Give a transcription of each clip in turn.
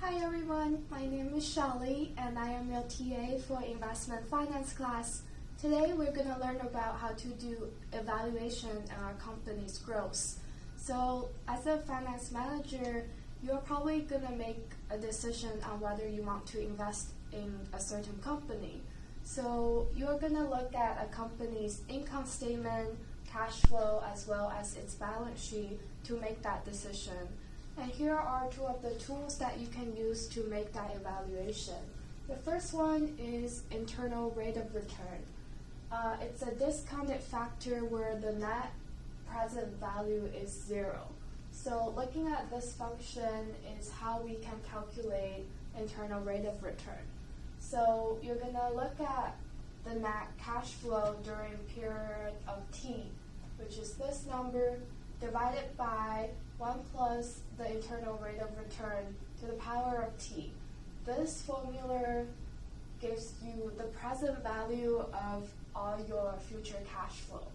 Hi everyone, my name is Shelly and I am your TA for investment finance class. Today we're going to learn about how to do evaluation in our company's growth. So as a finance manager, you're probably going to make a decision on whether you want to invest in a certain company. So you're going to look at a company's income statement, cash flow, as well as its balance sheet to make that decision. And here are two of the tools that you can use to make that evaluation. The first one is internal rate of return. It's a discounted factor where the net present value is 0. So looking at this function is how we can calculate internal rate of return. So you're going to look at the net cash flow during a period of t, which is this number, divided by 1 plus the internal rate of return to the power of t. This formula gives you the present value of all your future cash flow,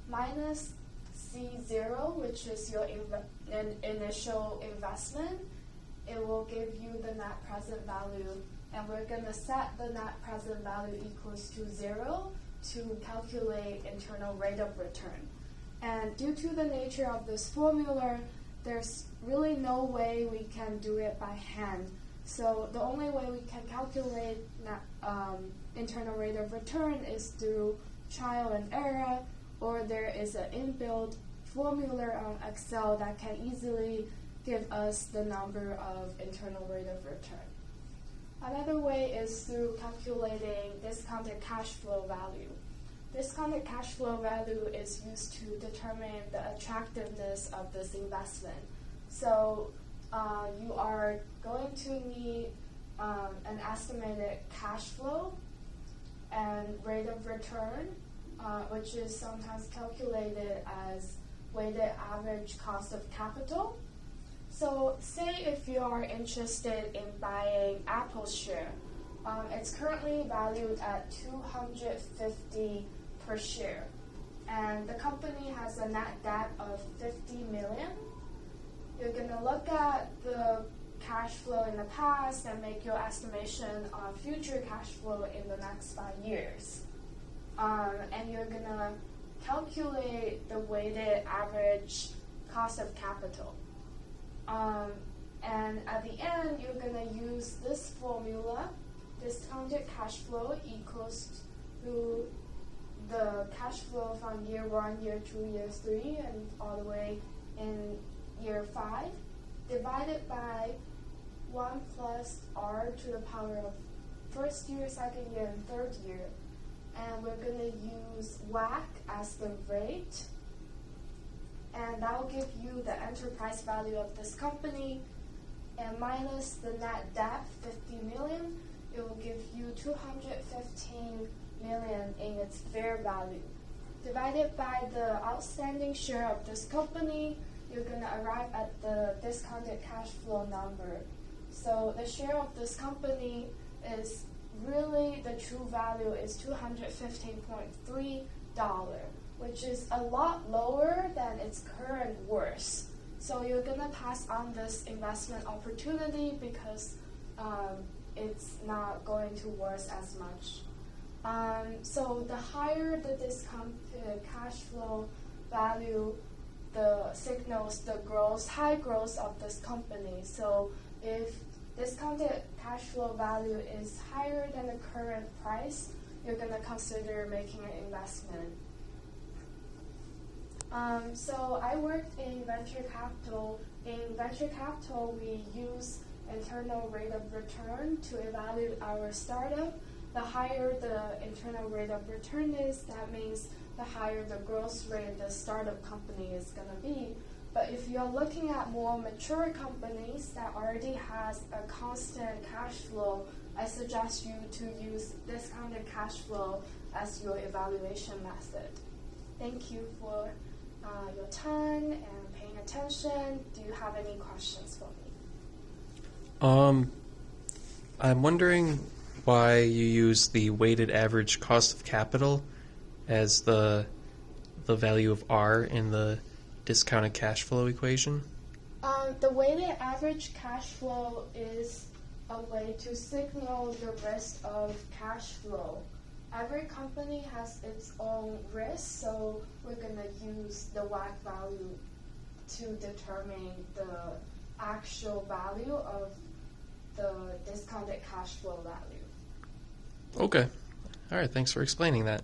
minus C0, which is your initial investment. It will give you the net present value, and we're going to set the net present value equals to 0 to calculate internal rate of return. And due to the nature of this formula, there's really no way we can do it by hand. So the only way we can calculate internal rate of return is through trial and error, or there is an inbuilt formula on Excel that can easily give us the number of internal rate of return. Another way is through calculating discounted cash flow value. Discounted cash flow value is used to determine the attractiveness of this investment. So you are going to need an estimated cash flow and rate of return, which is sometimes calculated as weighted average cost of capital. So say if you are interested in buying Apple's share, it's currently valued at $250 per share, and the company has a net debt of $50 million. You're going to look at the cash flow in the past and make your estimation on future cash flow in the next 5 years. And you're going to calculate the weighted average cost of capital. And at the end, you're going to use this formula, discounted cash flow equals to the cash flow from year 1, year 2, year 3, and all the way in year 5, divided by 1 plus r to the power of first year, second year, and third year. And we're going to use WACC as the rate, and that will give you the enterprise value of this company, and minus the net debt, $50 million, it will give you $215 million in its fair value. Divided by the outstanding share of this company, you're going to arrive at the discounted cash flow number. So the share of this company is really, the true value is $215.3, which is a lot lower than its current worth. So you're going to pass on this investment opportunity because it's not going to worth as much. So the higher the discounted cash flow value, the signals the high growth of this company. So if discounted cash flow value is higher than the current price, you're going to consider making an investment. So I worked in venture capital. In venture capital, we use internal rate of return to evaluate our startup. The higher the internal rate of return is, that means the higher the growth rate the startup company is going to be. But if you're looking at more mature companies that already has a constant cash flow, I suggest you to use discounted cash flow as your evaluation method. Thank you for your time and paying attention. Do you have any questions for me? I'm wondering why you use the weighted average cost of capital as the value of R in the discounted cash flow equation. The weighted average cash flow is a way to signal the risk of cash flow. Every company has its own risk, so we're going to use the WACC value to determine the actual value of the discounted cash flow value. Okay. All right, thanks for explaining that.